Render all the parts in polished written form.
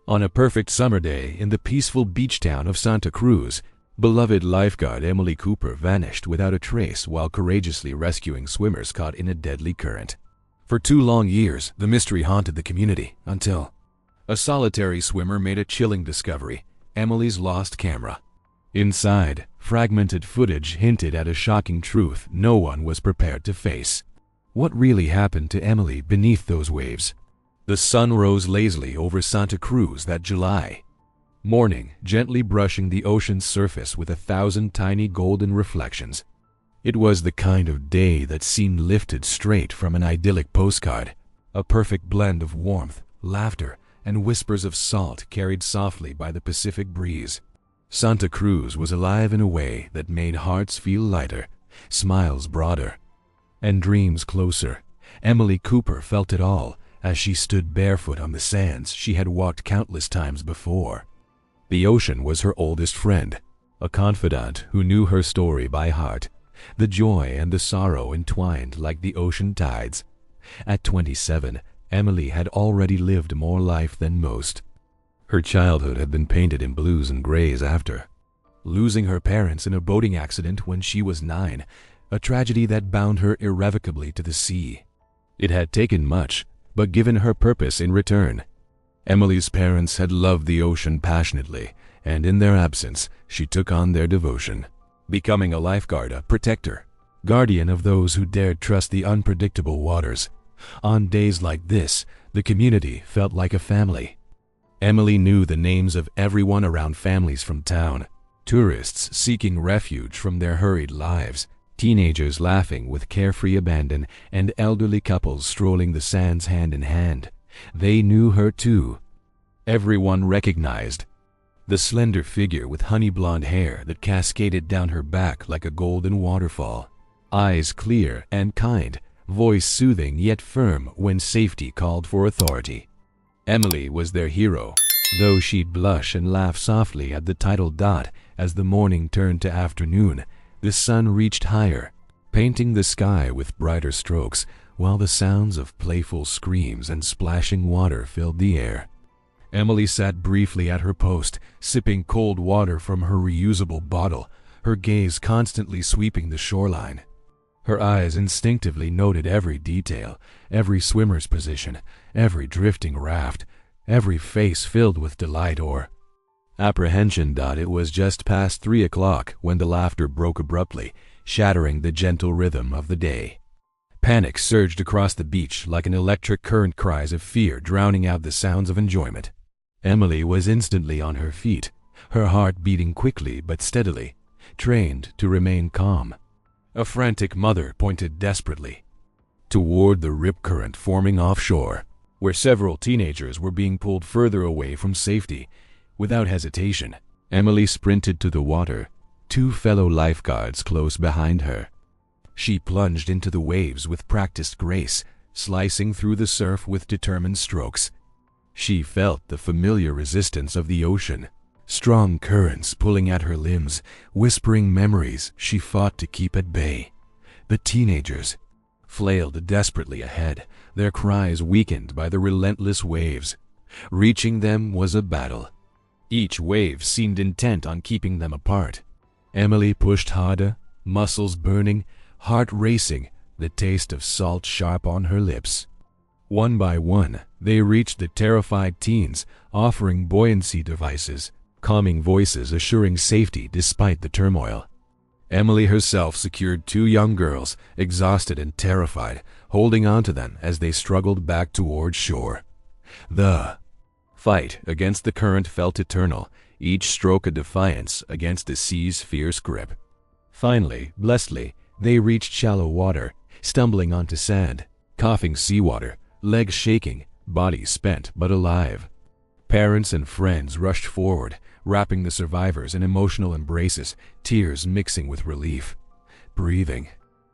On a perfect summer day in the peaceful beach town of Santa Cruz, beloved lifeguard Emily Cooper vanished without a trace while courageously rescuing swimmers caught in a deadly current. For 2 long years, the mystery haunted the community until a solitary swimmer made a chilling discovery: Emily's lost camera. Inside, fragmented footage hinted at a shocking truth no one was prepared to face. What really happened to Emily beneath those waves? The sun rose lazily over Santa Cruz that July morning, gently brushing the ocean's surface with 1,000 tiny golden reflections. It was the kind of day that seemed lifted straight from an idyllic postcard, a perfect blend of warmth, laughter, and whispers of salt carried softly by the Pacific breeze. Santa Cruz was alive in a way that made hearts feel lighter, smiles broader, and dreams closer. Emily Cooper felt it all as she stood barefoot on the sands she had walked countless times before. The ocean was her oldest friend, a confidant who knew her story by heart, the joy and the sorrow entwined like the ocean tides. At 27, Emily had already lived more life than most. Her childhood had been painted in blues and grays after losing her parents in a boating accident when she was 9, a tragedy that bound her irrevocably to the sea. It had taken much, but given her purpose in return. Emily's parents had loved the ocean passionately, and in their absence, she took on their devotion, becoming a lifeguard, a protector, guardian of those who dared trust the unpredictable waters. On days like this, the community felt like a family. Emily knew the names of everyone around: families from town, tourists seeking refuge from their hurried lives, teenagers laughing with carefree abandon, and elderly couples strolling the sands hand in hand. They knew her too. Everyone recognized the slender figure with honey blonde hair that cascaded down her back like a golden waterfall, eyes clear and kind, voice soothing yet firm when safety called for authority. Emily was their hero, though she'd blush and laugh softly at the tidal dot as the morning turned to afternoon. The sun reached higher, painting the sky with brighter strokes, while the sounds of playful screams and splashing water filled the air. Emily sat briefly at her post, sipping cold water from her reusable bottle, her gaze constantly sweeping the shoreline. Her eyes instinctively noted every detail, every swimmer's position, every drifting raft, every face filled with delight or apprehension. It was just past 3 o'clock when the laughter broke abruptly, shattering the gentle rhythm of the day. Panic surged across the beach like an electric current, cries of fear drowning out the sounds of enjoyment. Emily was instantly on her feet, her heart beating quickly but steadily, trained to remain calm. A frantic mother pointed desperately toward the rip current forming offshore, where several teenagers were being pulled further away from safety. Without hesitation, Emily sprinted to the water, 2 fellow lifeguards close behind her. She plunged into the waves with practiced grace, slicing through the surf with determined strokes. She felt the familiar resistance of the ocean, strong currents pulling at her limbs, whispering memories she fought to keep at bay. The teenagers flailed desperately ahead, their cries weakened by the relentless waves. Reaching them was a battle. Each wave seemed intent on keeping them apart. Emily pushed harder, muscles burning, heart racing, the taste of salt sharp on her lips. One by one, they reached the terrified teens, offering buoyancy devices, calming voices assuring safety despite the turmoil. Emily herself secured 2 young girls, exhausted and terrified, holding onto them as they struggled back toward shore. The fight against the current felt eternal, each stroke a defiance against the sea's fierce grip. Finally, blessedly, they reached shallow water, stumbling onto sand, coughing seawater, legs shaking, bodies spent but alive. Parents and friends rushed forward, wrapping the survivors in emotional embraces, tears mixing with relief. Breathing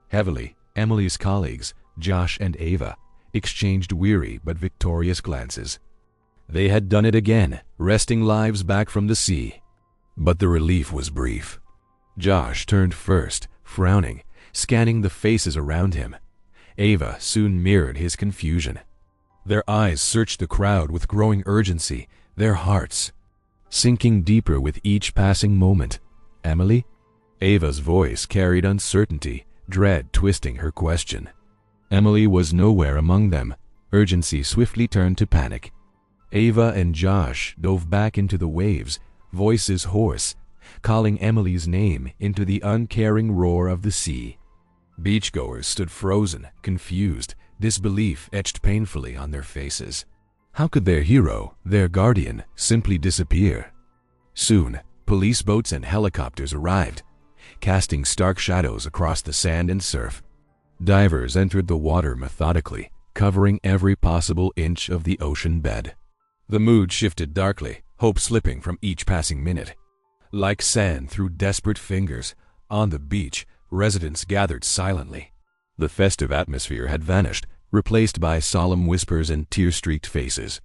heavily, Emily's colleagues, Josh and Ava, exchanged weary but victorious glances. They had done it again, wresting lives back from the sea. But the relief was brief. Josh turned first, frowning, scanning the faces around him. Ava soon mirrored his confusion. Their eyes searched the crowd with growing urgency, their hearts sinking deeper with each passing moment. "Emily?" Ava's voice carried uncertainty, dread twisting her question. Emily was nowhere among them. Urgency swiftly turned to panic. Ava and Josh dove back into the waves, voices hoarse, calling Emily's name into the uncaring roar of the sea. Beachgoers stood frozen, confused, disbelief etched painfully on their faces. How could their hero, their guardian, simply disappear? Soon, police boats and helicopters arrived, casting stark shadows across the sand and surf. Divers entered the water methodically, covering every possible inch of the ocean bed. The mood shifted darkly, hope slipping from each passing minute. Like sand through desperate fingers, on the beach, residents gathered silently. The festive atmosphere had vanished, replaced by solemn whispers and tear-streaked faces.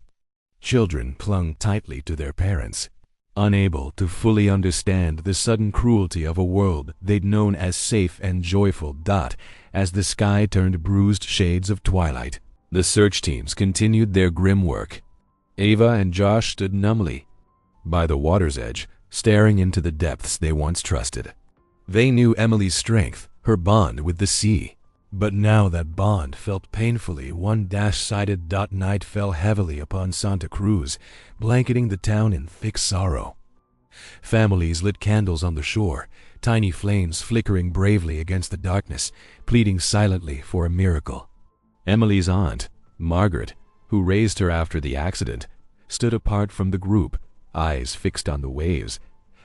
Children clung tightly to their parents, unable to fully understand the sudden cruelty of a world they'd known as safe and joyful. As the sky turned bruised shades of twilight, the search teams continued their grim work. Ava and Josh stood numbly by the water's edge, staring into the depths they once trusted. They knew Emily's strength, her bond with the sea. But now that bond felt painfully one-sided. Night fell heavily upon Santa Cruz, blanketing the town in thick sorrow. Families lit candles on the shore, tiny flames flickering bravely against the darkness, pleading silently for a miracle. Emily's aunt, Margaret, who raised her after the accident, stood apart from the group, eyes fixed on the waves,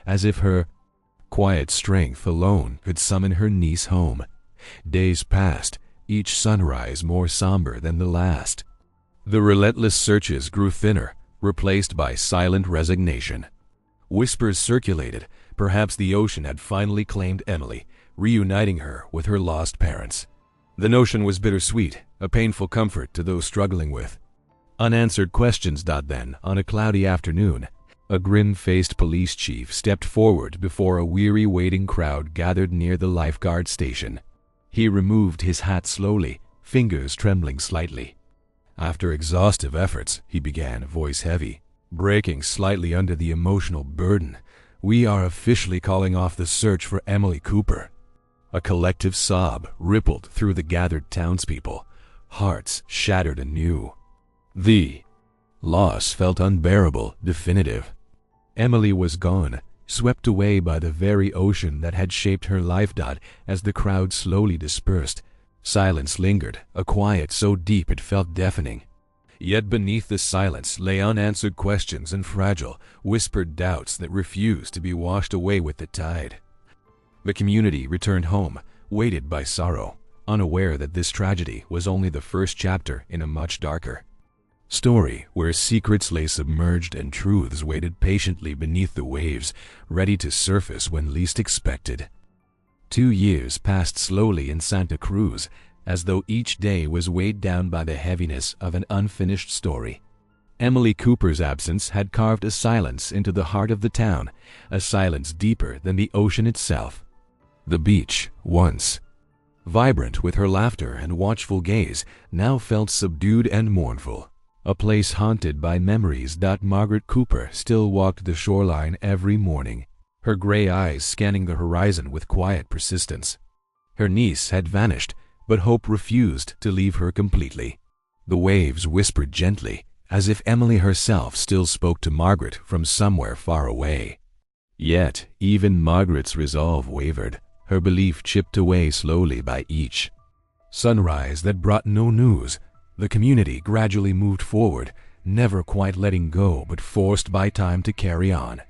as if her quiet strength alone could summon her niece home. Days passed, each sunrise more somber than the last. The relentless searches grew thinner, replaced by silent resignation. Whispers circulated, perhaps the ocean had finally claimed Emily, reuniting her with her lost parents. The notion was bittersweet, a painful comfort to those struggling with unanswered questions. Then, on a cloudy afternoon, a grim-faced police chief stepped forward before a weary waiting crowd gathered near the lifeguard station. He removed his hat slowly, fingers trembling slightly. After exhaustive efforts, he began, voice heavy, breaking slightly under the emotional burden. "We are officially calling off the search for Emily Cooper." A collective sob rippled through the gathered townspeople, hearts shattered anew. The loss felt unbearable, definitive. Emily was gone, swept away by the very ocean that had shaped her life. As the crowd slowly dispersed, silence lingered, a quiet so deep it felt deafening. Yet beneath the silence lay unanswered questions and fragile, whispered doubts that refused to be washed away with the tide. The community returned home, weighted by sorrow, unaware that this tragedy was only the first chapter in a much darker story where secrets lay submerged and truths waited patiently beneath the waves, ready to surface when least expected. 2 years passed slowly in Santa Cruz, as though each day was weighed down by the heaviness of an unfinished story. Emily Cooper's absence had carved a silence into the heart of the town, a silence deeper than the ocean itself. The beach, once vibrant with her laughter and watchful gaze, now felt subdued and mournful. A place haunted by memories. Margaret Cooper still walked the shoreline every morning, her gray eyes scanning the horizon with quiet persistence. Her niece had vanished, but hope refused to leave her completely. The waves whispered gently, as if Emily herself still spoke to Margaret from somewhere far away. Yet, even Margaret's resolve wavered, her belief chipped away slowly by each sunrise that brought no news. The community gradually moved forward, never quite letting go but forced by time to carry on.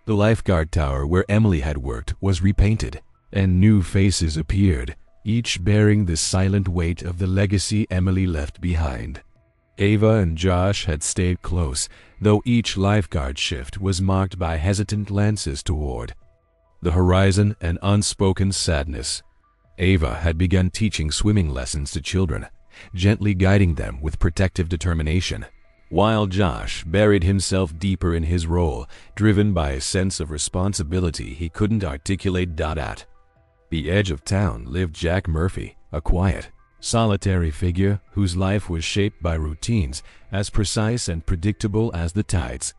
The lifeguard tower where Emily had worked was repainted, and new faces appeared, each bearing the silent weight of the legacy Emily left behind. Ava and Josh had stayed close, though each lifeguard shift was marked by hesitant glances toward the horizon and unspoken sadness. Ava had begun teaching swimming lessons to children, gently guiding them with protective determination, while Josh buried himself deeper in his role, driven by a sense of responsibility he couldn't articulate. At the edge of town lived Jack Murphy, a quiet, solitary figure whose life was shaped by routines as precise and predictable as the tides.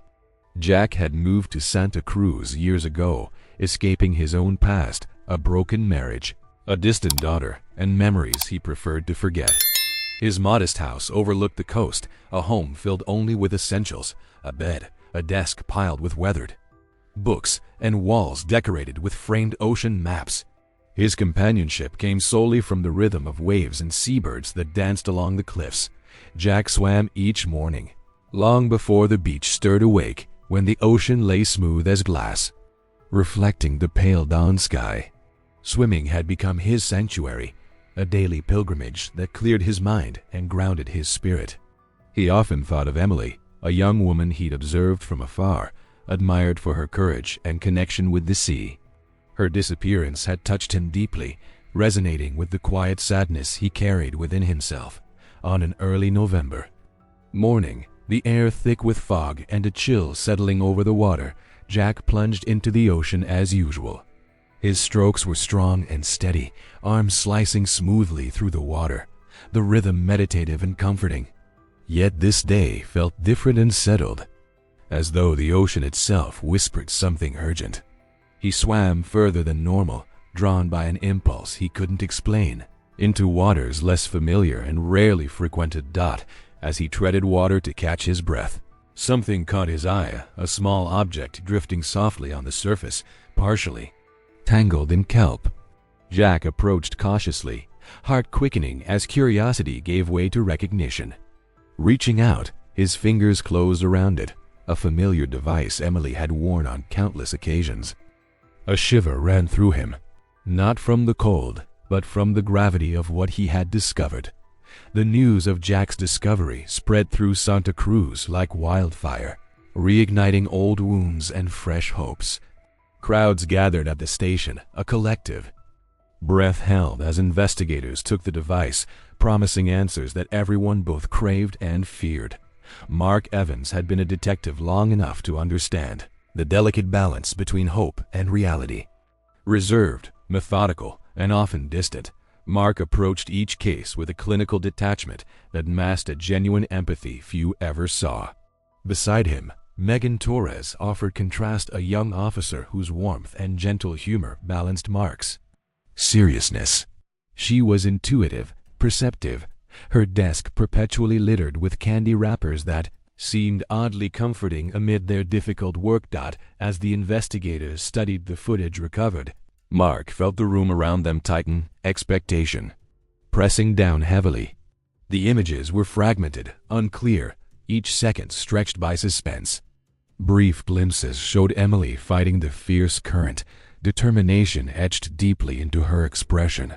Jack had moved to Santa Cruz years ago, escaping his own past, a broken marriage, a distant daughter, and memories he preferred to forget. His modest house overlooked the coast, a home filled only with essentials, a bed, a desk piled with weathered books, and walls decorated with framed ocean maps. His companionship came solely from the rhythm of waves and seabirds that danced along the cliffs. Jack swam each morning, long before the beach stirred awake, when the ocean lay smooth as glass, reflecting the pale dawn sky. Swimming had become his sanctuary, a daily pilgrimage that cleared his mind and grounded his spirit. He often thought of Emily, a young woman he'd observed from afar, admired for her courage and connection with the sea. Her disappearance had touched him deeply, resonating with the quiet sadness he carried within himself. On an early November morning, the air thick with fog and a chill settling over the water, Jack plunged into the ocean as usual. His strokes were strong and steady, arms slicing smoothly through the water, the rhythm meditative and comforting. Yet this day felt different and settled, as though the ocean itself whispered something urgent. He swam further than normal, drawn by an impulse he couldn't explain, into waters less familiar and rarely frequented. As he treaded water to catch his breath, something caught his eye, a small object drifting softly on the surface, partially tangled in kelp. Jack approached cautiously, heart quickening as curiosity gave way to recognition. Reaching out, his fingers closed around it, a familiar device Emily had worn on countless occasions. A shiver ran through him, not from the cold, but from the gravity of what he had discovered. The news of Jack's discovery spread through Santa Cruz like wildfire, reigniting old wounds and fresh hopes. Crowds gathered at the station, a collective breath held as investigators took the device, promising answers that everyone both craved and feared. Mark Evans had been a detective long enough to understand the delicate balance between hope and reality. Reserved, methodical, and often distant, Mark approached each case with a clinical detachment that masked a genuine empathy few ever saw. Beside him, Megan Torres offered contrast, a young officer whose warmth and gentle humor balanced Mark's seriousness. She was intuitive, perceptive, her desk perpetually littered with candy wrappers that seemed oddly comforting amid their difficult work. As the investigators studied the footage recovered, Mark felt the room around them tighten, expectation pressing down heavily. The images were fragmented, unclear, each second stretched by suspense. Brief glimpses showed Emily fighting the fierce current, determination etched deeply into her expression.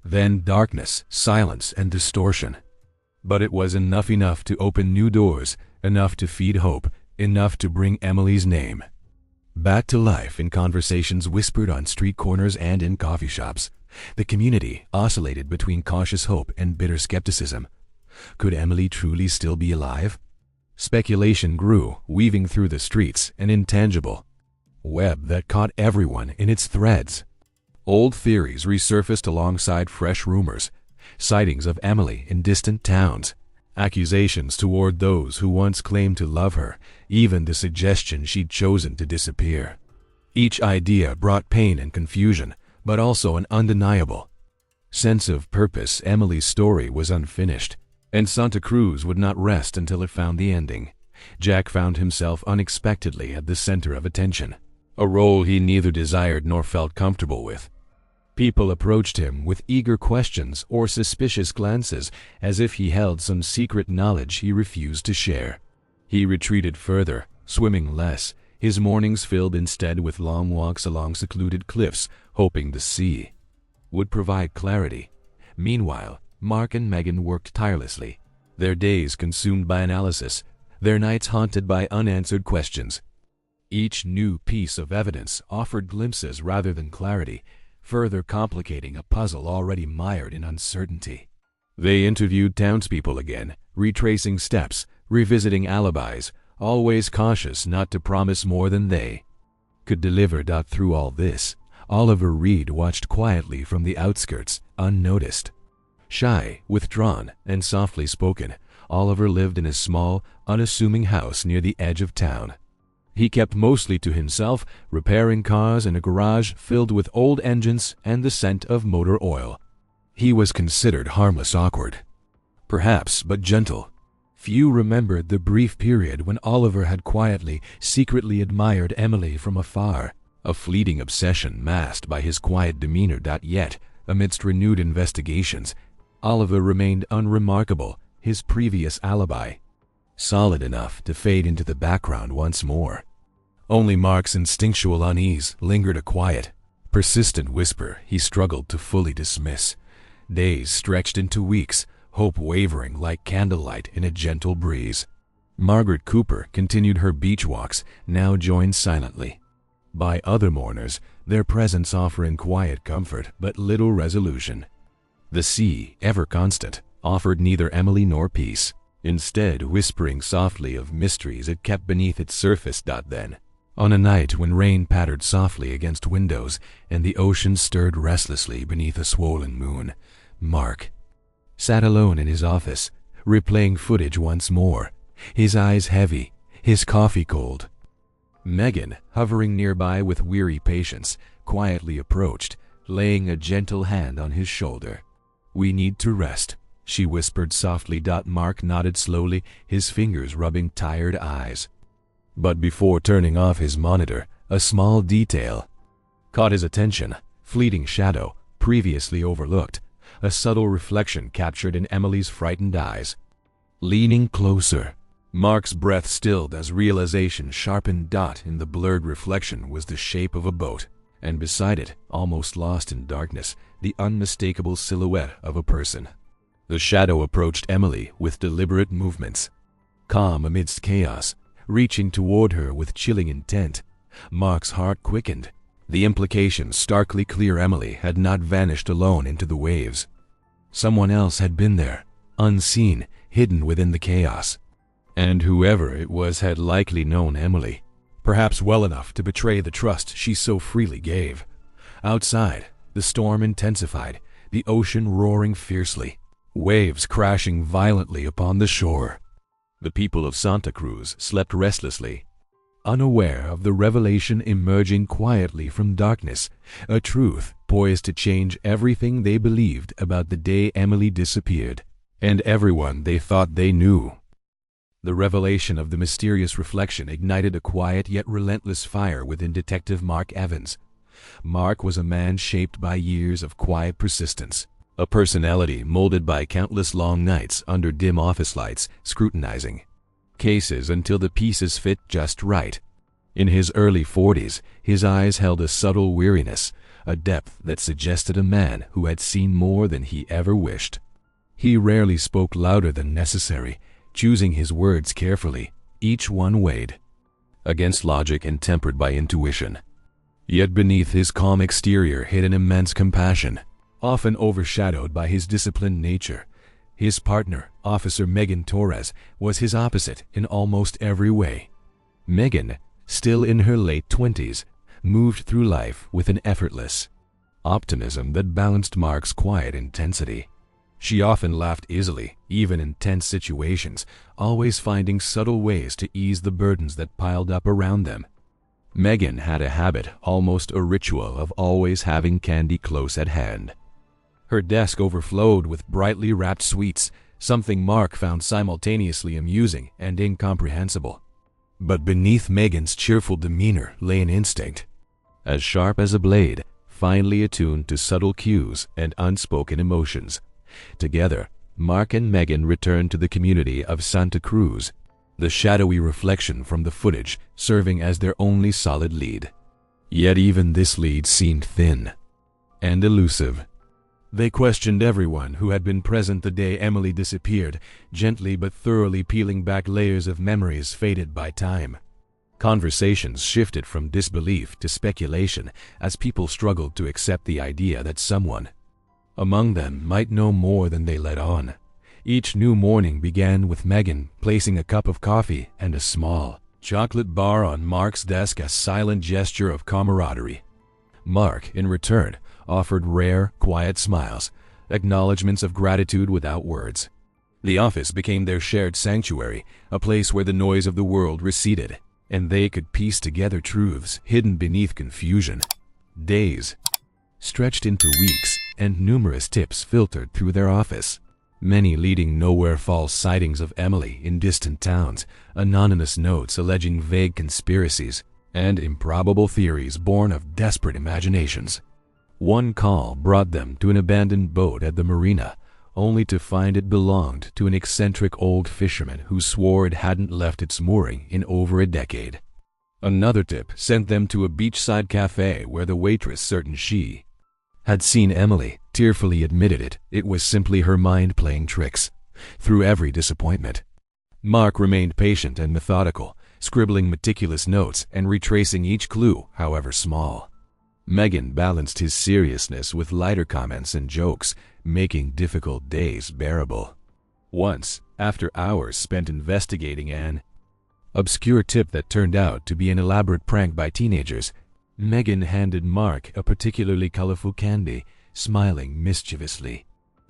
Then darkness, silence, and distortion. But it was enough to open new doors, enough to feed hope, enough to bring Emily's name back to life in conversations whispered on street corners and in coffee shops. The community oscillated between cautious hope and bitter skepticism. Could Emily truly still be alive? Speculation grew, weaving through the streets, an intangible web that caught everyone in its threads. Old theories resurfaced alongside fresh rumors, sightings of Emily in distant towns, accusations toward those who once claimed to love her, even the suggestion she'd chosen to disappear. Each idea brought pain and confusion, but also an undeniable sense of purpose. Emily's story was unfinished, and Santa Cruz would not rest until it found the ending. Jack found himself unexpectedly at the center of attention, a role he neither desired nor felt comfortable with. People approached him with eager questions or suspicious glances, as if he held some secret knowledge he refused to share. He retreated further, swimming less, his mornings filled instead with long walks along secluded cliffs, hoping the sea would provide clarity. Meanwhile, Mark and Megan worked tirelessly, their days consumed by analysis, their nights haunted by unanswered questions. Each new piece of evidence offered glimpses rather than clarity, further complicating a puzzle already mired in uncertainty. They interviewed townspeople again, retracing steps, revisiting alibis, always cautious not to promise more than they could deliver. Through all this, Oliver Reed watched quietly from the outskirts, unnoticed. Shy, withdrawn, and softly spoken, Oliver lived in a small, unassuming house near the edge of town. He kept mostly to himself, repairing cars in a garage filled with old engines and the scent of motor oil. He was considered harmless awkward, perhaps, but gentle. Few remembered the brief period when Oliver had quietly, secretly admired Emily from afar, a fleeting obsession masked by his quiet demeanor. Yet, amidst renewed investigations, Oliver remained unremarkable, his previous alibi solid enough to fade into the background once more. Only Mark's instinctual unease lingered, a quiet, persistent whisper he struggled to fully dismiss. Days stretched into weeks, hope wavering like candlelight in a gentle breeze. Margaret Cooper continued her beach walks, now joined silently by other mourners, their presence offering quiet comfort but little resolution. The sea, ever constant, offered neither Emily nor peace, instead whispering softly of mysteries it kept beneath its surface. Then, on a night when rain pattered softly against windows and the ocean stirred restlessly beneath a swollen moon, Mark sat alone in his office, replaying footage once more, his eyes heavy, his coffee cold. Megan, hovering nearby with weary patience, quietly approached, laying a gentle hand on his shoulder. "We need to rest," she whispered softly. Mark nodded slowly, his fingers rubbing tired eyes. But before turning off his monitor, a small detail caught his attention, fleeting shadow, previously overlooked, a subtle reflection captured in Emily's frightened eyes. Leaning closer, Mark's breath stilled as realization sharpened. In the blurred reflection was the shape of a boat, and beside it, almost lost in darkness, the unmistakable silhouette of a person. The shadow approached Emily with deliberate movements, calm amidst chaos, reaching toward her with chilling intent. Mark's heart quickened, the implication starkly clear. Emily had not vanished alone into the waves. Someone else had been there, unseen, hidden within the chaos. And whoever it was had likely known Emily, perhaps well enough to betray the trust she so freely gave. Outside, the storm intensified, the ocean roaring fiercely, waves crashing violently upon the shore. The people of Santa Cruz slept restlessly, unaware of the revelation emerging quietly from darkness, a truth poised to change everything they believed about the day Emily disappeared, and everyone they thought they knew. The revelation of the mysterious reflection ignited a quiet yet relentless fire within Detective Mark Evans. Mark was a man shaped by years of quiet persistence, a personality molded by countless long nights under dim office lights, scrutinizing cases until the pieces fit just right. In his early 40s, his eyes held a subtle weariness, a depth that suggested a man who had seen more than he ever wished. He rarely spoke louder than necessary, choosing his words carefully, each one weighed against logic and tempered by intuition. Yet beneath his calm exterior hid an immense compassion, often overshadowed by his disciplined nature. His partner, Officer Megan Torres, was his opposite in almost every way. Megan, still in her late 20s, moved through life with an effortless optimism that balanced Mark's quiet intensity. She often laughed easily, even in tense situations, always finding subtle ways to ease the burdens that piled up around them. Megan had a habit, almost a ritual, of always having candy close at hand. Her desk overflowed with brightly wrapped sweets, something Mark found simultaneously amusing and incomprehensible. But beneath Megan's cheerful demeanor lay an instinct, as sharp as a blade, finely attuned to subtle cues and unspoken emotions. Together, Mark and Megan returned to the community of Santa Cruz, the shadowy reflection from the footage serving as their only solid lead. Yet even this lead seemed thin and elusive. They questioned everyone who had been present the day Emily disappeared, gently but thoroughly peeling back layers of memories faded by time. Conversations shifted from disbelief to speculation as people struggled to accept the idea that someone among them might know more than they let on. Each new morning began with Megan placing a cup of coffee and a small chocolate bar on Mark's desk, a silent gesture of camaraderie. Mark, in return, offered rare, quiet smiles, acknowledgments of gratitude without words. The office became their shared sanctuary, a place where the noise of the world receded, and they could piece together truths hidden beneath confusion. Days stretched into weeks, and numerous tips filtered through their office, many leading nowhere. False sightings of Emily in distant towns, anonymous notes alleging vague conspiracies, and improbable theories born of desperate imaginations. One call brought them to an abandoned boat at the marina, only to find it belonged to an eccentric old fisherman who swore it hadn't left its mooring in over a decade. Another tip sent them to a beachside cafe where the waitress, certain she had seen Emily, tearfully admitted it was simply her mind playing tricks. Through every disappointment, Mark remained patient and methodical, scribbling meticulous notes and retracing each clue, however small. Megan balanced his seriousness with lighter comments and jokes, making difficult days bearable. Once, after hours spent investigating an obscure tip that turned out to be an elaborate prank by teenagers, Megan handed Mark a particularly colorful candy, smiling mischievously.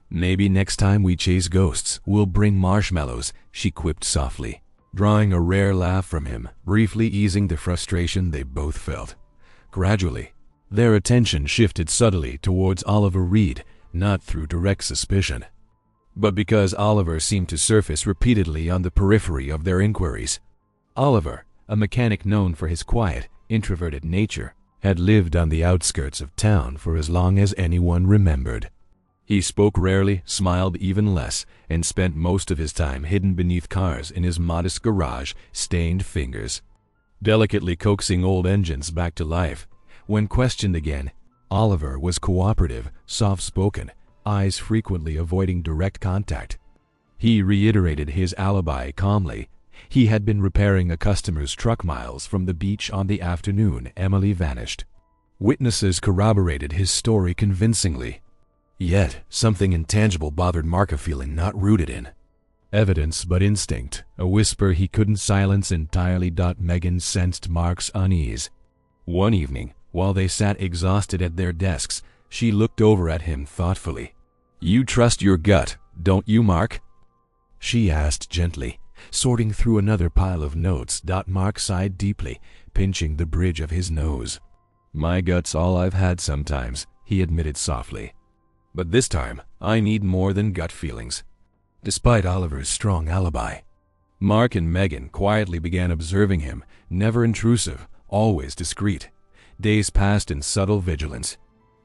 "Maybe next time we chase ghosts, we'll bring marshmallows," she quipped softly, drawing a rare laugh from him, briefly easing the frustration they both felt. Gradually, their attention shifted subtly towards Oliver Reed, not through direct suspicion, but because Oliver seemed to surface repeatedly on the periphery of their inquiries. Oliver, a mechanic known for his quiet, introverted nature, had lived on the outskirts of town for as long as anyone remembered. He spoke rarely, smiled even less, and spent most of his time hidden beneath cars in his modest garage, stained fingers delicately coaxing old engines back to life. When questioned again, Oliver was cooperative, soft-spoken, eyes frequently avoiding direct contact. He reiterated his alibi calmly. He had been repairing a customer's truck miles from the beach on the afternoon Emily vanished. Witnesses corroborated his story convincingly. Yet, something intangible bothered Mark, a feeling not rooted in evidence but instinct, a whisper he couldn't silence entirely. Megan sensed Mark's unease. One evening, while they sat exhausted at their desks, she looked over at him thoughtfully. "You trust your gut, don't you, Mark?" she asked gently, sorting through another pile of notes. Mark sighed deeply, pinching the bridge of his nose. "My gut's all I've had sometimes," he admitted softly. "But this time, I need more than gut feelings." Despite Oliver's strong alibi, Mark and Megan quietly began observing him, never intrusive, always discreet. Days passed in subtle vigilance.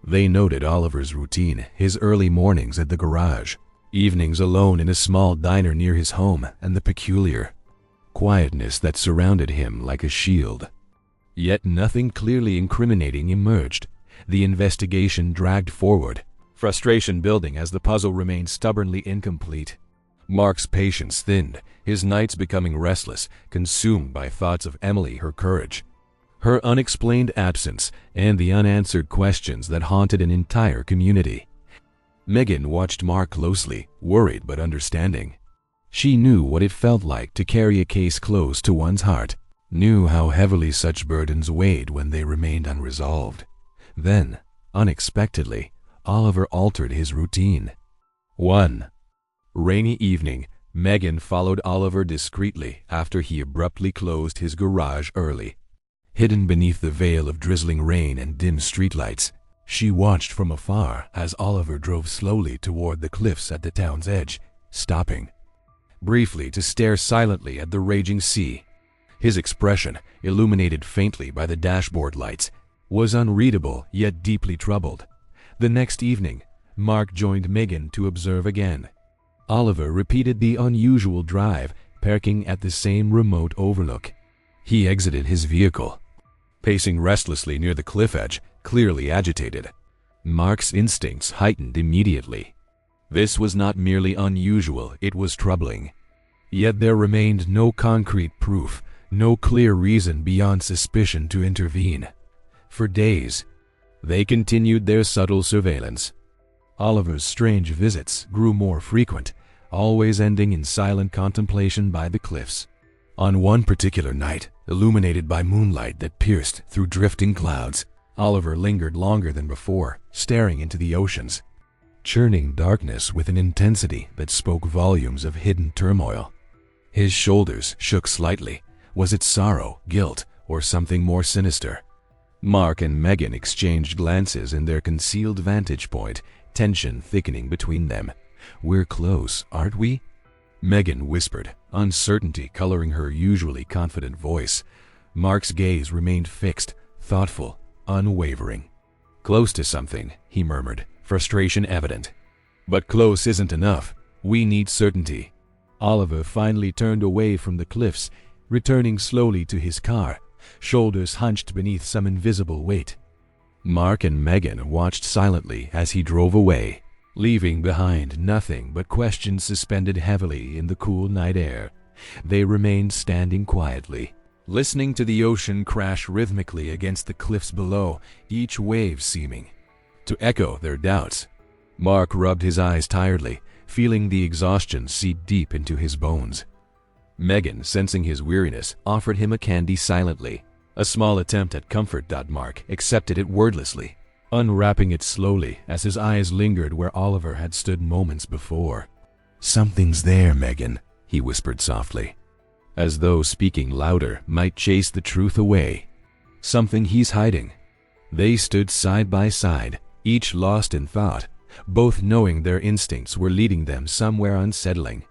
They noted Oliver's routine, his early mornings at the garage, evenings alone in a small diner near his home, and the peculiar quietness that surrounded him like a shield. Yet nothing clearly incriminating emerged. The investigation dragged forward, frustration building as the puzzle remained stubbornly incomplete. Mark's patience thinned, his nights becoming restless, consumed by thoughts of Emily, her courage, her unexplained absence, and the unanswered questions that haunted an entire community. Megan watched Mark closely, worried but understanding. She knew what it felt like to carry a case close to one's heart, knew how heavily such burdens weighed when they remained unresolved. Then, unexpectedly, Oliver altered his routine. One rainy evening, Megan followed Oliver discreetly after he abruptly closed his garage early. Hidden beneath the veil of drizzling rain and dim streetlights, she watched from afar as Oliver drove slowly toward the cliffs at the town's edge, stopping briefly to stare silently at the raging sea. His expression, illuminated faintly by the dashboard lights, was unreadable yet deeply troubled. The next evening, Mark joined Megan to observe again. Oliver repeated the unusual drive, parking at the same remote overlook. He exited his vehicle, pacing restlessly near the cliff edge, clearly agitated. Mark's instincts heightened immediately. This was not merely unusual, it was troubling. Yet there remained no concrete proof, no clear reason beyond suspicion to intervene. For days, they continued their subtle surveillance. Oliver's strange visits grew more frequent, always ending in silent contemplation by the cliffs. On one particular night, illuminated by moonlight that pierced through drifting clouds, Oliver lingered longer than before, staring into the oceans, churning darkness with an intensity that spoke volumes of hidden turmoil. His shoulders shook slightly, Was it sorrow, guilt, or something more sinister? Mark and Megan exchanged glances in their concealed vantage point, tension thickening between them. "We're close, aren't we?" Megan whispered, uncertainty coloring her usually confident voice. Mark's gaze remained fixed, thoughtful, unwavering. "Close to something," he murmured, frustration evident. "But close isn't enough. We need certainty." Oliver finally turned away from the cliffs, returning slowly to his car, shoulders hunched beneath some invisible weight. Mark and Megan watched silently as he drove away, leaving behind nothing but questions suspended heavily in the cool night air. They remained standing quietly, listening to the ocean crash rhythmically against the cliffs below, each wave seeming to echo their doubts. Mark rubbed his eyes tiredly, feeling the exhaustion seep deep into his bones. Megan, sensing his weariness, offered him a candy silently. A small attempt at comfort. Mark accepted it wordlessly, unwrapping it slowly as his eyes lingered where Oliver had stood moments before. "Something's there, Megan," he whispered softly, as though speaking louder might chase the truth away. "Something he's hiding." They stood side by side, each lost in thought, both knowing their instincts were leading them somewhere unsettling.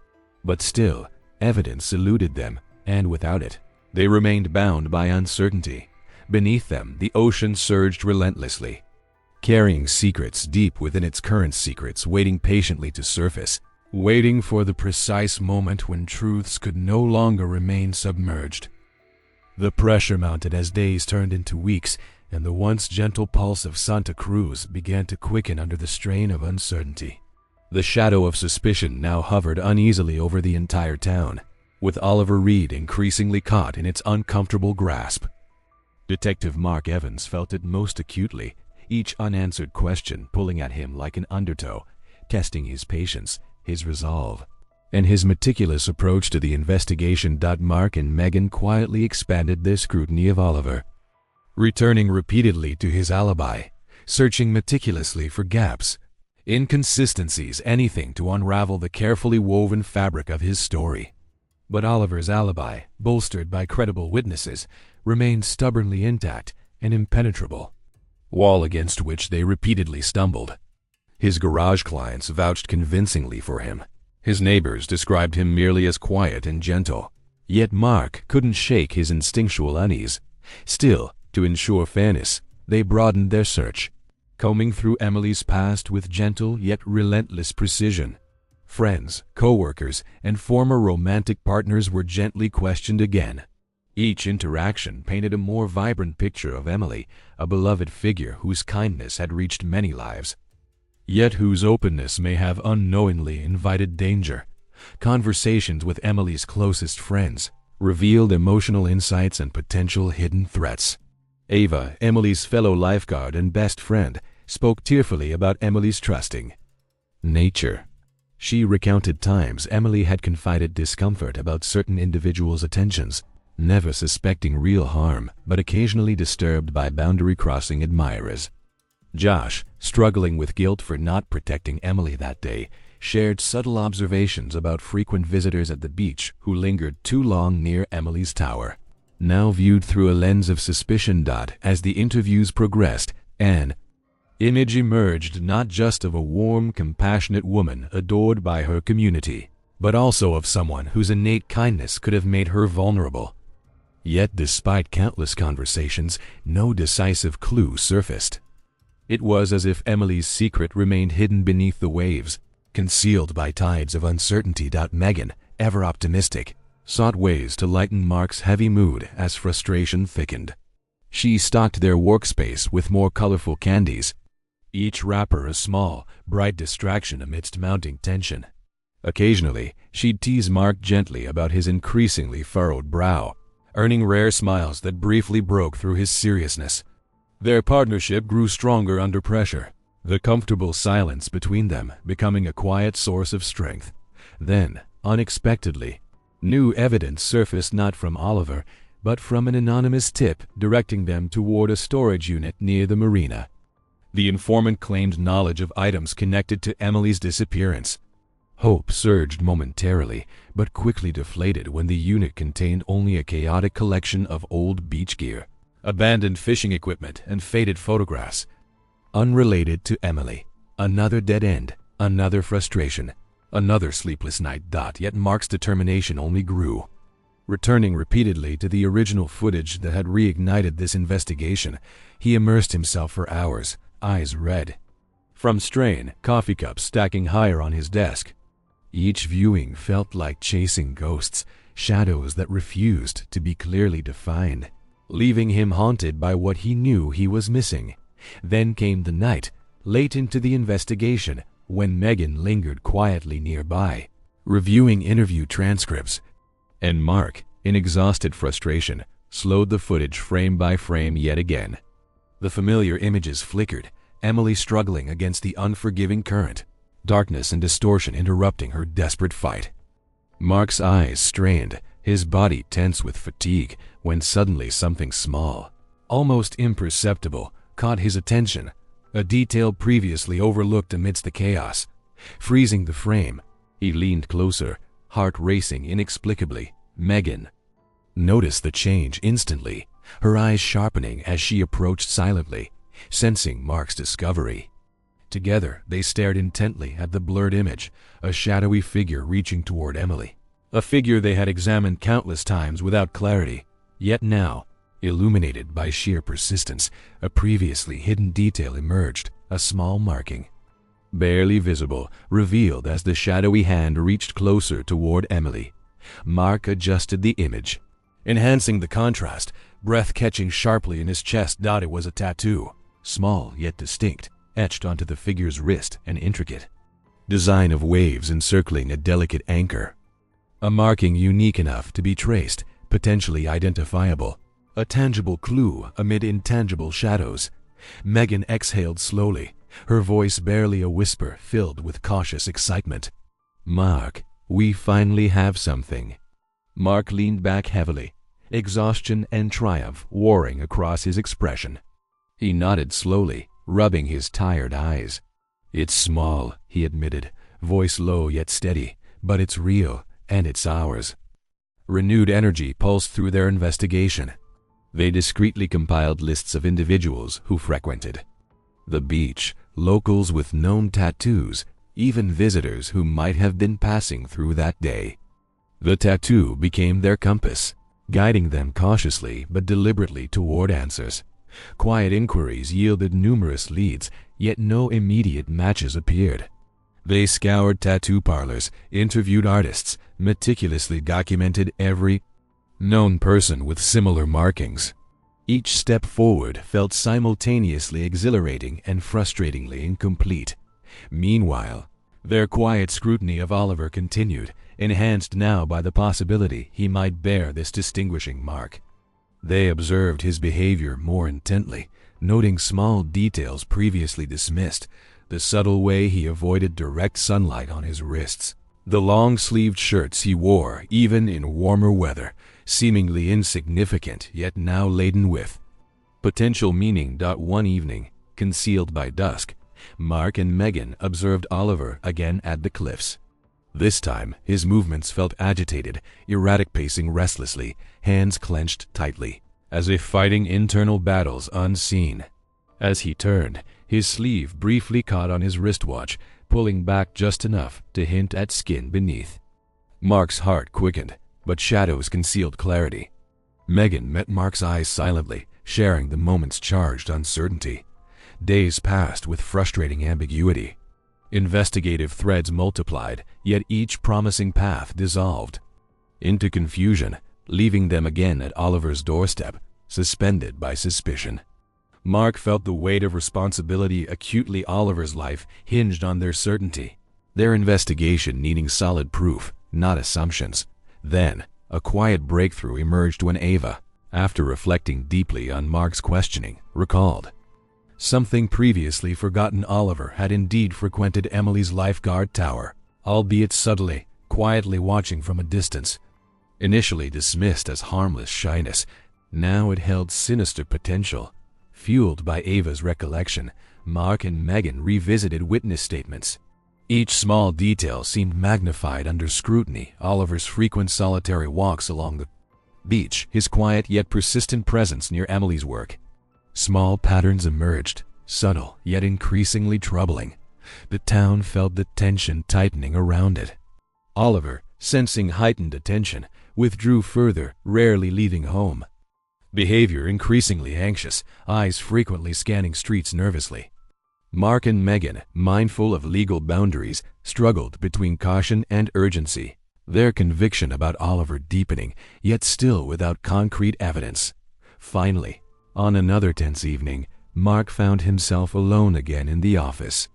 But still, evidence eluded them, and without it, they remained bound by uncertainty. Beneath them, the ocean surged relentlessly, carrying secrets deep within its current secrets, waiting patiently to surface, waiting for the precise moment when truths could no longer remain submerged. The pressure mounted as days turned into weeks, and the once gentle pulse of Santa Cruz began to quicken under the strain of uncertainty. The shadow of suspicion now hovered uneasily over the entire town, with Oliver Reed increasingly caught in its uncomfortable grasp. Detective Mark Evans felt it most acutely, each unanswered question pulling at him like an undertow, testing his patience, his resolve, and his meticulous approach to the investigation. Mark and Megan quietly expanded their scrutiny of Oliver, returning repeatedly to his alibi, searching meticulously for gaps, inconsistencies, anything to unravel the carefully woven fabric of his story. But Oliver's alibi, bolstered by credible witnesses, remained stubbornly intact and impenetrable, wall against which they repeatedly stumbled. His garage clients vouched convincingly for him. His neighbors described him merely as quiet and gentle. Yet Mark couldn't shake his instinctual unease. Still, to ensure fairness, they broadened their search, combing through Emily's past with gentle yet relentless precision. Friends, co-workers, and former romantic partners were gently questioned again. Each interaction painted a more vibrant picture of Emily, a beloved figure whose kindness had reached many lives, yet whose openness may have unknowingly invited danger. Conversations with Emily's closest friends revealed emotional insights and potential hidden threats. Ava, Emily's fellow lifeguard and best friend, spoke tearfully about Emily's trusting nature. She recounted times Emily had confided discomfort about certain individuals' attentions, never suspecting real harm, but occasionally disturbed by boundary-crossing admirers. Josh, struggling with guilt for not protecting Emily that day, shared subtle observations about frequent visitors at the beach who lingered too long near Emily's tower. Now viewed through a lens of suspicion. As the interviews progressed, an image emerged not just of a warm, compassionate woman adored by her community, but also of someone whose innate kindness could have made her vulnerable. Yet despite countless conversations, no decisive clue surfaced. It was as if Emily's secret remained hidden beneath the waves, concealed by tides of uncertainty. Megan, ever optimistic, sought ways to lighten Mark's heavy mood as frustration thickened. She stocked their workspace with more colorful candies, each wrapper a small, bright distraction amidst mounting tension. Occasionally, she'd tease Mark gently about his increasingly furrowed brow, earning rare smiles that briefly broke through his seriousness. Their partnership grew stronger under pressure, the comfortable silence between them becoming a quiet source of strength. Then, unexpectedly, new evidence surfaced, not from Oliver, but from an anonymous tip directing them toward a storage unit near the marina. The informant claimed knowledge of items connected to Emily's disappearance. Hope surged momentarily, but quickly deflated when the unit contained only a chaotic collection of old beach gear, abandoned fishing equipment, and faded photographs. Unrelated to Emily. Another dead end, another frustration, another sleepless night. Yet Mark's determination only grew. Returning repeatedly to the original footage that had reignited this investigation, he immersed himself for hours, eyes red from strain, coffee cups stacking higher on his desk. Each viewing felt like chasing ghosts, shadows that refused to be clearly defined, leaving him haunted by what he knew he was missing. Then came the night, late into the investigation, when Megan lingered quietly nearby, reviewing interview transcripts, and Mark, in exhausted frustration, slowed the footage frame by frame yet again. The familiar images flickered, Emily struggling against the unforgiving current, darkness and distortion interrupting her desperate fight. Mark's eyes strained, his body tense with fatigue, when suddenly something small, almost imperceptible, caught his attention, a detail previously overlooked amidst the chaos. Freezing the frame, he leaned closer, heart racing inexplicably. Megan noticed the change instantly, her eyes sharpening as she approached silently, sensing Mark's discovery. Together, they stared intently at the blurred image, a shadowy figure reaching toward Emily. A figure they had examined countless times without clarity, yet now, illuminated by sheer persistence, a previously hidden detail emerged, a small marking, barely visible, revealed as the shadowy hand reached closer toward Emily. Mark adjusted the image, enhancing the contrast, breath catching sharply in his chest. It was a tattoo, small yet distinct, etched onto the figure's wrist, an intricate design of waves encircling a delicate anchor. A marking unique enough to be traced, potentially identifiable, a tangible clue amid intangible shadows. Megan exhaled slowly, her voice barely a whisper filled with cautious excitement. "Mark, we finally have something." Mark leaned back heavily, exhaustion and triumph warring across his expression. He nodded slowly, rubbing his tired eyes. "It's small," he admitted, voice low yet steady, "but it's real, and it's ours." Renewed energy pulsed through their investigation. They discreetly compiled lists of individuals who frequented the beach, locals with known tattoos, even visitors who might have been passing through that day. The tattoo became their compass, guiding them cautiously but deliberately toward answers. Quiet inquiries yielded numerous leads, yet no immediate matches appeared. They scoured tattoo parlors, interviewed artists, meticulously documented every known person with similar markings. Each step forward felt simultaneously exhilarating and frustratingly incomplete. Meanwhile, their quiet scrutiny of Oliver continued, enhanced now by the possibility he might bear this distinguishing mark. They observed his behavior more intently, noting small details previously dismissed, the subtle way he avoided direct sunlight on his wrists, the long-sleeved shirts he wore even in warmer weather, seemingly insignificant yet now laden with potential meaning. One evening, concealed by dusk, Mark and Megan observed Oliver again at the cliffs. This time, his movements felt agitated, erratic, pacing restlessly, hands clenched tightly, as if fighting internal battles unseen. As he turned, his sleeve briefly caught on his wristwatch, pulling back just enough to hint at skin beneath. Mark's heart quickened, but shadows concealed clarity. Megan met Mark's eyes silently, sharing the moment's charged uncertainty. Days passed with frustrating ambiguity. Investigative threads multiplied, yet each promising path dissolved into confusion, leaving them again at Oliver's doorstep, suspended by suspicion. Mark felt the weight of responsibility acutely. Oliver's life hinged on their certainty, their investigation needing solid proof, not assumptions. Then, a quiet breakthrough emerged when Ava, after reflecting deeply on Mark's questioning, recalled something previously forgotten. Oliver had indeed frequented Emily's lifeguard tower, albeit subtly, quietly watching from a distance. Initially dismissed as harmless shyness, now it held sinister potential. Fueled by Ava's recollection, Mark and Megan revisited witness statements, Each small detail seemed magnified under scrutiny. Oliver's frequent solitary walks along the beach, his quiet yet persistent presence near Emily's work. Small patterns emerged, subtle yet increasingly troubling. The town felt the tension tightening around it. Oliver, sensing heightened attention, withdrew further, rarely leaving home. Behavior increasingly anxious, eyes frequently scanning streets nervously. Mark and Megan, mindful of legal boundaries, struggled between caution and urgency, their conviction about Oliver deepening, yet still without concrete evidence. Finally, on another tense evening, Mark found himself alone again in the office.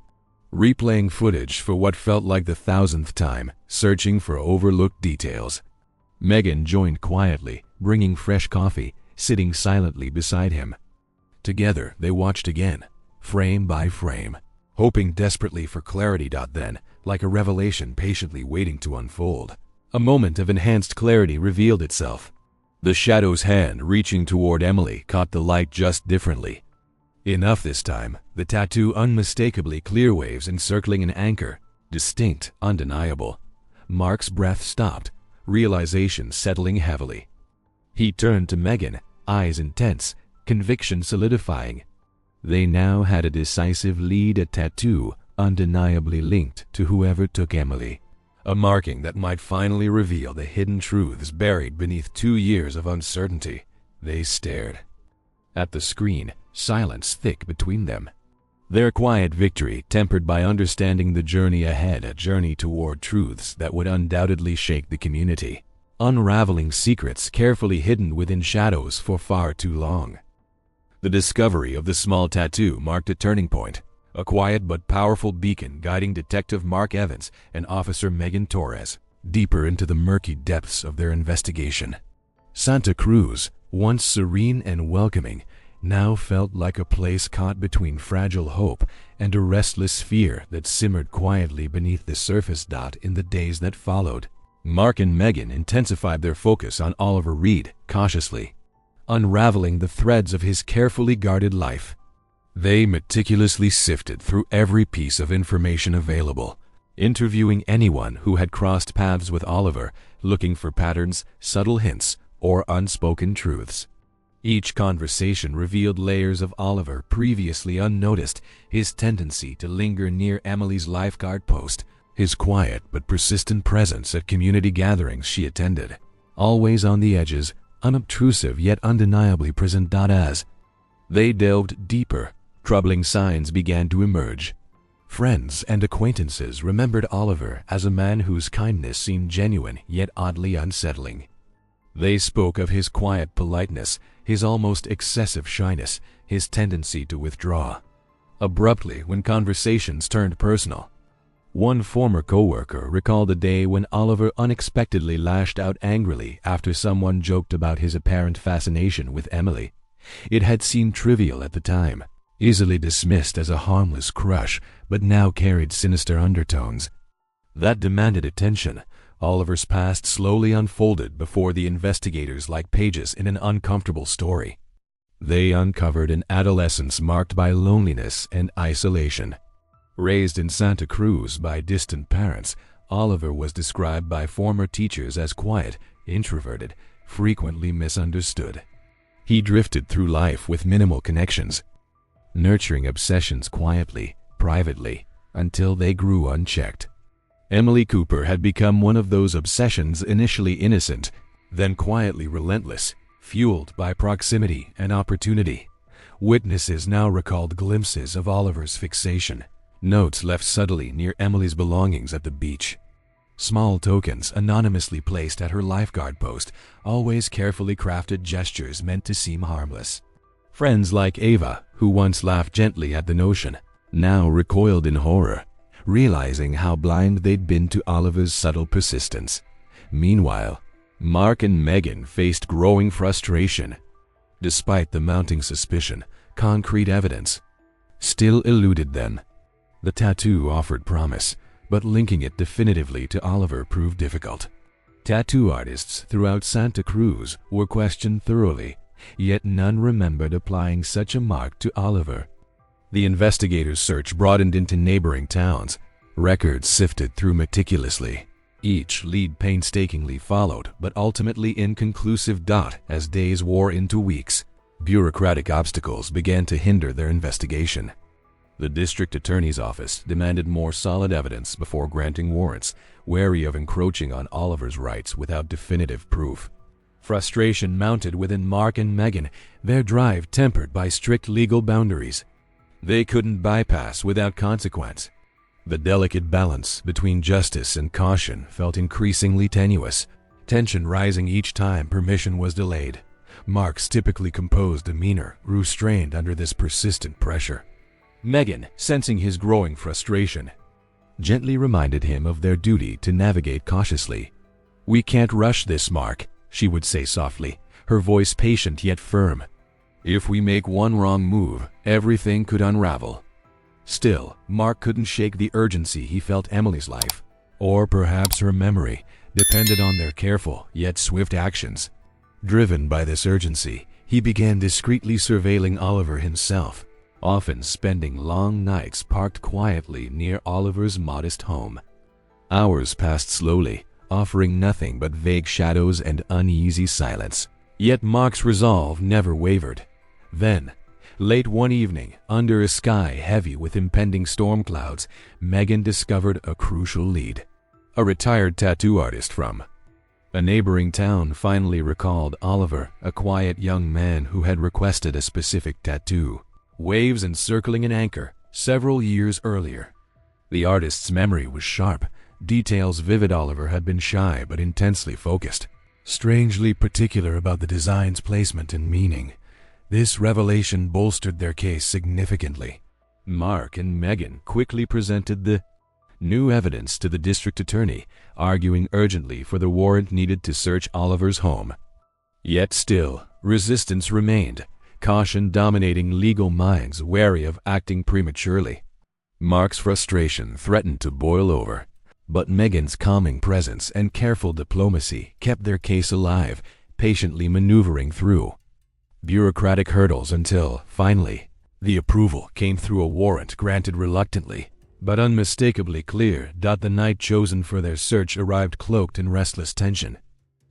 Replaying footage for what felt like the 1,000th time, searching for overlooked details. Megan joined quietly, bringing fresh coffee, sitting silently beside him. Together they watched again, frame by frame, hoping desperately for clarity. Then, like a revelation patiently waiting to unfold, a moment of enhanced clarity revealed itself. The shadow's hand reaching toward Emily caught the light just differently. Enough this time, the tattoo unmistakably clear waves encircling an anchor, distinct, undeniable. Mark's breath stopped, realization settling heavily. He turned to Megan, eyes intense, conviction solidifying. They now had a decisive lead, a tattoo undeniably linked to whoever took Emily. A marking that might finally reveal the hidden truths buried beneath 2 years of uncertainty. They stared at the screen, silence thick between them. Their quiet victory tempered by understanding the journey ahead, a journey toward truths that would undoubtedly shake the community, unraveling secrets carefully hidden within shadows for far too long. The discovery of the small tattoo marked a turning point, a quiet but powerful beacon guiding Detective Mark Evans and Officer Megan Torres deeper into the murky depths of their investigation. Santa Cruz, once serene and welcoming, now felt like a place caught between fragile hope and a restless fear that simmered quietly beneath the surface. In the days that followed, Mark and Megan intensified their focus on Oliver Reed, cautiously unraveling the threads of his carefully guarded life. They meticulously sifted through every piece of information available, interviewing anyone who had crossed paths with Oliver, looking for patterns, subtle hints, or unspoken truths. Each conversation revealed layers of Oliver previously unnoticed: his tendency to linger near Emily's lifeguard post, his quiet but persistent presence at community gatherings she attended, always on the edges, unobtrusive yet undeniably present. As they delved deeper, troubling signs began to emerge. Friends and acquaintances remembered Oliver as a man whose kindness seemed genuine yet oddly unsettling. They spoke of his quiet politeness, his almost excessive shyness, his tendency to withdraw abruptly when conversations turned personal. One former coworker recalled a day when Oliver unexpectedly lashed out angrily after someone joked about his apparent fascination with Emily. It had seemed trivial at the time, easily dismissed as a harmless crush, but now carried sinister undertones that demanded attention. Oliver's past slowly unfolded before the investigators like pages in an uncomfortable story. They uncovered an adolescence marked by loneliness and isolation. Raised in Santa Cruz by distant parents, Oliver was described by former teachers as quiet, introverted, frequently misunderstood. He drifted through life with minimal connections, nurturing obsessions quietly, privately, until they grew unchecked. Emily Cooper had become one of those obsessions, initially innocent, then quietly relentless, fueled by proximity and opportunity. Witnesses now recalled glimpses of Oliver's fixation, notes left subtly near Emily's belongings at the beach, small tokens anonymously placed at her lifeguard post, always carefully crafted gestures meant to seem harmless. Friends like Ava, who once laughed gently at the notion, now recoiled in horror, realizing how blind they'd been to Oliver's subtle persistence. Meanwhile, Mark and Megan faced growing frustration. Despite the mounting suspicion, concrete evidence still eluded them. The tattoo offered promise, but linking it definitively to Oliver proved difficult. Tattoo artists throughout Santa Cruz were questioned thoroughly, yet none remembered applying such a mark to Oliver. The investigators' search broadened into neighboring towns, Records sifted through meticulously, each lead painstakingly followed but ultimately inconclusive. As days wore into weeks, bureaucratic obstacles began to hinder their investigation. The district attorney's office demanded more solid evidence before granting warrants, wary of encroaching on Oliver's rights without definitive proof. Frustration mounted within Mark and Megan, their drive tempered by strict legal boundaries they couldn't bypass without consequence. The delicate balance between justice and caution felt increasingly tenuous, tension rising each time permission was delayed. Mark's typically composed demeanor grew strained under this persistent pressure. Megan, sensing his growing frustration, gently reminded him of their duty to navigate cautiously. "We can't rush this, Mark," she would say softly, her voice patient yet firm. "If we make one wrong move, everything could unravel." Still, Mark couldn't shake the urgency he felt. Emily's life, or perhaps her memory, depended on their careful yet swift actions. Driven by this urgency, he began discreetly surveilling Oliver himself, often spending long nights parked quietly near Oliver's modest home. Hours passed slowly, offering nothing but vague shadows and uneasy silence. Yet Mark's resolve never wavered. Then, late one evening, under a sky heavy with impending storm clouds, Megan discovered a crucial lead. A retired tattoo artist from a neighboring town finally recalled Oliver, a quiet young man who had requested a specific tattoo, waves encircling an anchor, several years earlier. The artist's memory was sharp, details vivid. Oliver had been shy but intensely focused, strangely particular about the design's placement and meaning. This revelation bolstered their case significantly. Mark and Megan quickly presented the new evidence to the district attorney, arguing urgently for the warrant needed to search Oliver's home. Yet still, resistance remained, caution dominating legal minds wary of acting prematurely. Mark's frustration threatened to boil over, but Megan's calming presence and careful diplomacy kept their case alive, patiently maneuvering through bureaucratic hurdles until, finally, the approval came through a warrant granted reluctantly, but unmistakably clear. The night chosen for their search arrived cloaked in restless tension.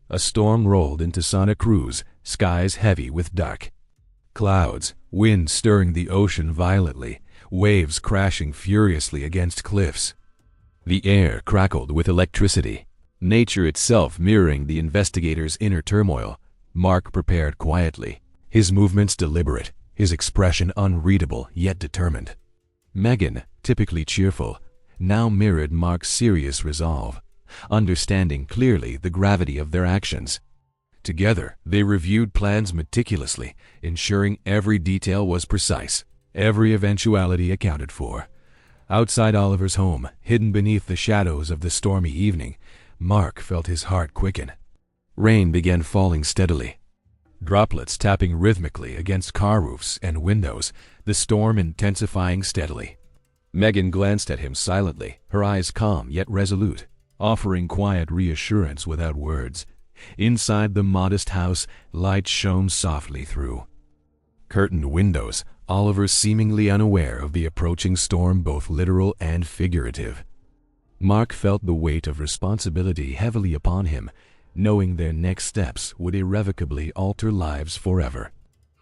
A storm rolled into Santa Cruz, skies heavy with dark clouds, wind stirring the ocean violently, waves crashing furiously against cliffs. The air crackled with electricity, nature itself mirroring the investigators' inner turmoil. Mark prepared quietly, his movements deliberate, his expression unreadable yet determined. Megan, typically cheerful, now mirrored Mark's serious resolve, understanding clearly the gravity of their actions. Together, they reviewed plans meticulously, ensuring every detail was precise, every eventuality accounted for. Outside Oliver's home, hidden beneath the shadows of the stormy evening, Mark felt his heart quicken. Rain began falling steadily, droplets tapping rhythmically against car roofs and windows, the storm intensifying steadily. Megan glanced at him silently, her eyes calm yet resolute, offering quiet reassurance without words. Inside the modest house, light shone softly through curtained windows, Oliver seemingly unaware of the approaching storm, both literal and figurative. Mark felt the weight of responsibility heavily upon him, knowing their next steps would irrevocably alter lives forever.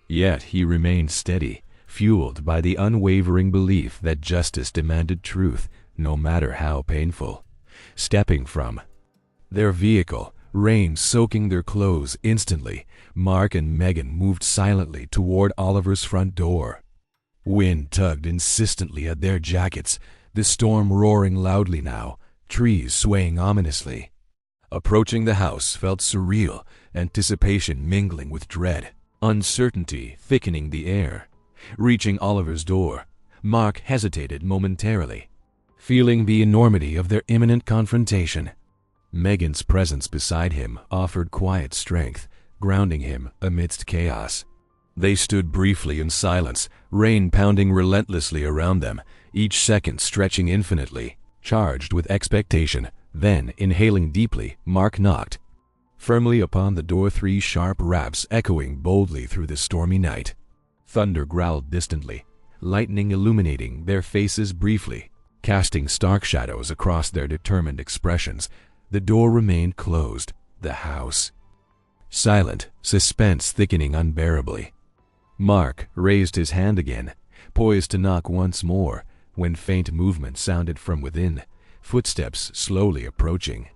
Yet he remained steady, fueled by the unwavering belief that justice demanded truth, no matter how painful. Stepping from their vehicle, rain soaking their clothes instantly, Mark and Megan moved silently toward Oliver's front door. Wind tugged insistently at their jackets, the storm roaring loudly now, trees swaying ominously. Approaching the house felt surreal, anticipation mingling with dread, uncertainty thickening the air. Reaching Oliver's door, Mark hesitated momentarily, feeling the enormity of their imminent confrontation. Megan's presence beside him offered quiet strength, grounding him amidst chaos. They stood briefly in silence, rain pounding relentlessly around them, each second stretching infinitely, charged with expectation. Then, inhaling deeply, Mark knocked firmly upon the door, 3 sharp raps echoing boldly through the stormy night. Thunder growled distantly, lightning illuminating their faces briefly, casting stark shadows across their determined expressions. The door remained closed, the house silent, suspense thickening unbearably. Mark raised his hand again, poised to knock once more, when faint movement sounded from within, footsteps slowly approaching.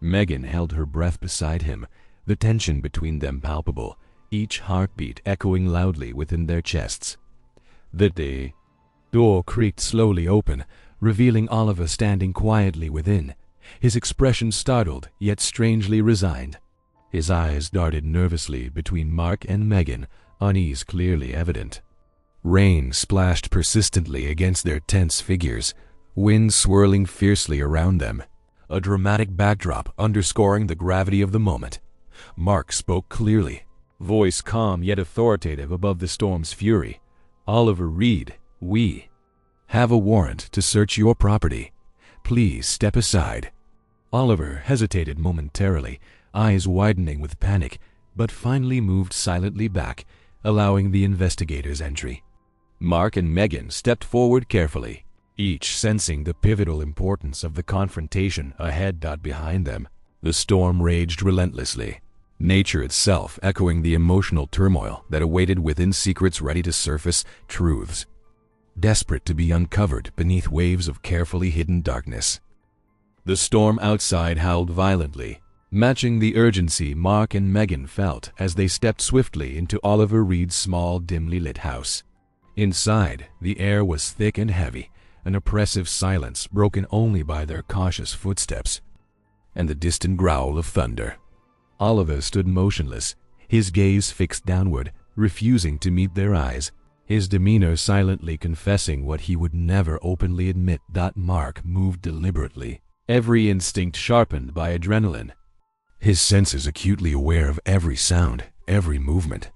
Megan held her breath beside him, the tension between them palpable, each heartbeat echoing loudly within their chests. The door creaked slowly open, revealing Oliver standing quietly within, his expression startled yet strangely resigned. His eyes darted nervously between Mark and Megan, unease clearly evident. Rain splashed persistently against their tense figures, wind swirling fiercely around them, a dramatic backdrop underscoring the gravity of the moment. Mark spoke clearly, voice calm yet authoritative above the storm's fury. "Oliver Reed, we have a warrant to search your property. Please step aside." Oliver hesitated momentarily, eyes widening with panic, but finally moved silently back, allowing the investigators entry. Mark and Megan stepped forward carefully, each sensing the pivotal importance of the confrontation ahead. Behind them, the storm raged relentlessly, nature itself echoing the emotional turmoil that awaited within, secrets ready to surface, truths desperate to be uncovered beneath waves of carefully hidden darkness. The storm outside howled violently, matching the urgency Mark and Megan felt as they stepped swiftly into Oliver Reed's small, dimly lit house. Inside, the air was thick and heavy, an oppressive silence broken only by their cautious footsteps and the distant growl of thunder. Oliver stood motionless, his gaze fixed downward, refusing to meet their eyes, his demeanor silently confessing what he would never openly admit. Mark moved deliberately, every instinct sharpened by adrenaline, his senses acutely aware of every sound, every movement.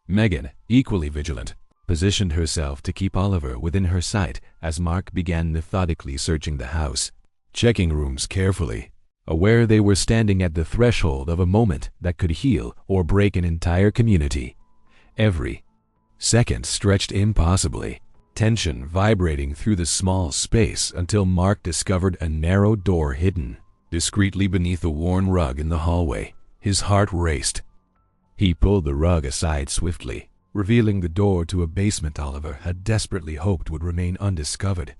Megan, equally vigilant, positioned herself to keep Oliver within her sight as Mark began methodically searching the house, checking rooms carefully, aware they were standing at the threshold of a moment that could heal or break an entire community. Every second stretched impossibly, tension vibrating through the small space until Mark discovered a narrow door hidden discreetly beneath a worn rug in the hallway. His heart raced. He pulled the rug aside swiftly, revealing the door to a basement Oliver had desperately hoped would remain undiscovered.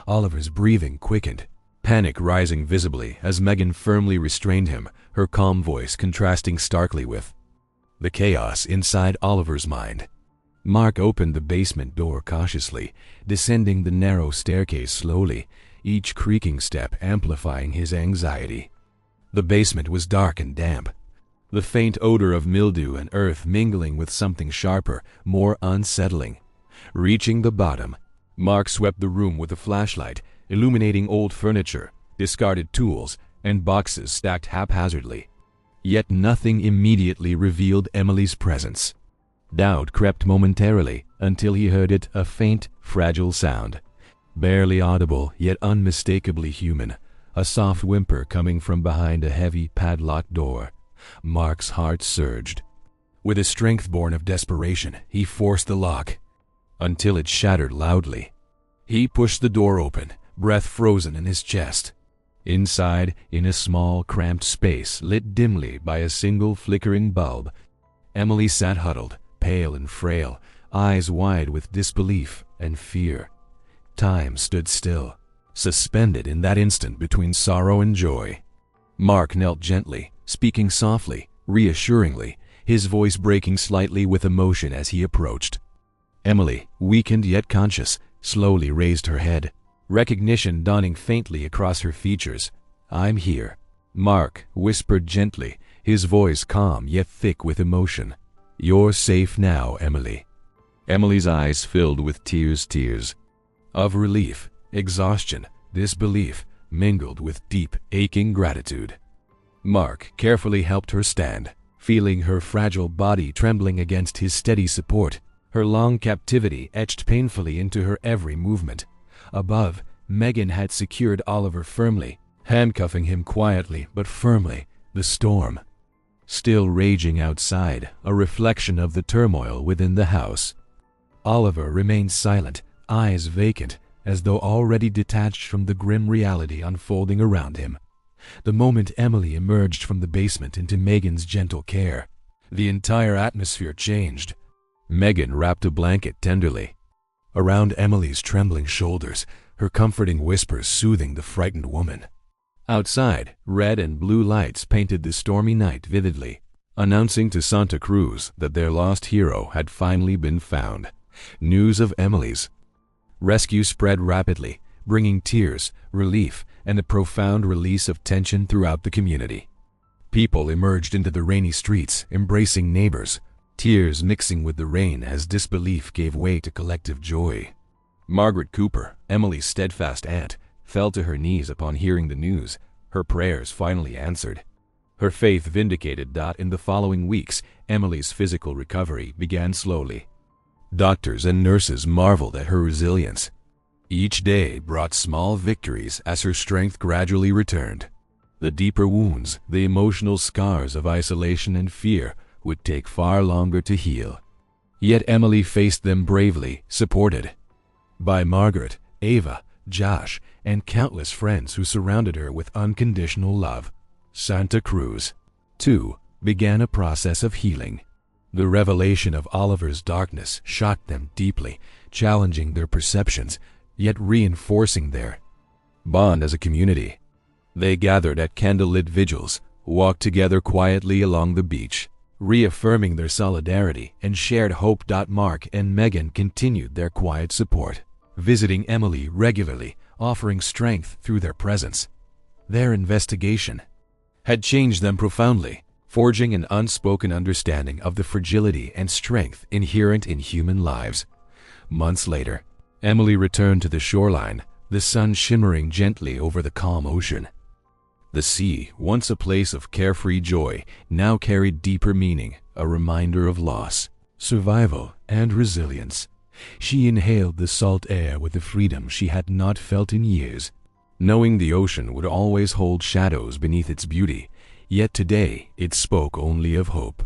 Oliver's breathing quickened, panic rising visibly as Megan firmly restrained him, her calm voice contrasting starkly with the chaos inside Oliver's mind. Mark opened the basement door cautiously, descending the narrow staircase slowly, each creaking step amplifying his anxiety. The basement was dark and damp, the faint odor of mildew and earth mingling with something sharper, more unsettling. Reaching the bottom, Mark swept the room with a flashlight, illuminating old furniture, discarded tools, and boxes stacked haphazardly. Yet nothing immediately revealed Emily's presence. Doubt crept momentarily until he heard it, a faint, fragile sound, barely audible yet unmistakably human, a soft whimper coming from behind a heavy padlocked door. Mark's heart surged. With a strength born of desperation, he forced the lock until it shattered loudly. He pushed the door open, breath frozen in his chest. Inside, in a small, cramped space lit dimly by a single flickering bulb, Emily sat huddled, pale and frail, eyes wide with disbelief and fear. Time stood still, suspended in that instant between sorrow and joy. Mark knelt gently, speaking softly, reassuringly, his voice breaking slightly with emotion as he approached. Emily, weakened yet conscious, slowly raised her head, recognition dawning faintly across her features. "I'm here," Mark whispered gently, his voice calm yet thick with emotion. "You're safe now, Emily." Emily's eyes filled with tears of relief, exhaustion, disbelief, mingled with deep, aching gratitude. Mark carefully helped her stand, feeling her fragile body trembling against his steady support, her long captivity etched painfully into her every movement. Above, Megan had secured Oliver firmly, handcuffing him quietly but firmly, the storm still raging outside, a reflection of the turmoil within the house. Oliver remained silent, eyes vacant, as though already detached from the grim reality unfolding around him. The moment Emily emerged from the basement into Megan's gentle care, the entire atmosphere changed. Megan wrapped a blanket tenderly around Emily's trembling shoulders, her comforting whispers soothing the frightened woman. Outside, red and blue lights painted the stormy night vividly, announcing to Santa Cruz that their lost hero had finally been found. News of Emily's rescue spread rapidly, bringing tears, relief, and a profound release of tension throughout the community. People emerged into the rainy streets, embracing neighbors, tears mixing with the rain as disbelief gave way to collective joy. Margaret Cooper, Emily's steadfast aunt, fell to her knees upon hearing the news, her prayers finally answered. Her faith vindicated. In the following weeks, Emily's physical recovery began slowly. Doctors and nurses marveled at her resilience. Each day brought small victories as her strength gradually returned. The deeper wounds, the emotional scars of isolation and fear, would take far longer to heal. Yet Emily faced them bravely, supported by Margaret, Ava, Josh, and countless friends who surrounded her with unconditional love. Santa Cruz, too, began a process of healing. The revelation of Oliver's darkness shocked them deeply, challenging their perceptions, yet reinforcing their bond as a community. They gathered at candlelit vigils, walked together quietly along the beach, reaffirming their solidarity and shared hope. Mark and Megan continued their quiet support, visiting Emily regularly, offering strength through their presence. Their investigation had changed them profoundly, forging an unspoken understanding of the fragility and strength inherent in human lives. Months later, Emily returned to the shoreline, the sun shimmering gently over the calm ocean. The sea, once a place of carefree joy, now carried deeper meaning, a reminder of loss, survival, and resilience. She inhaled the salt air with a freedom she had not felt in years, knowing the ocean would always hold shadows beneath its beauty, yet today it spoke only of hope.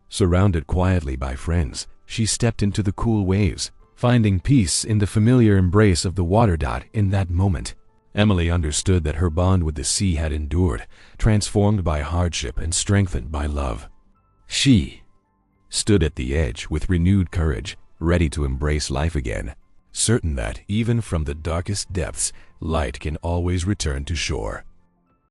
Surrounded quietly by friends, she stepped into the cool waves, finding peace in the familiar embrace of the water. In that moment, Emily understood that her bond with the sea had endured, transformed by hardship and strengthened by love. She stood at the edge with renewed courage, ready to embrace life again, certain that even from the darkest depths, light can always return to shore.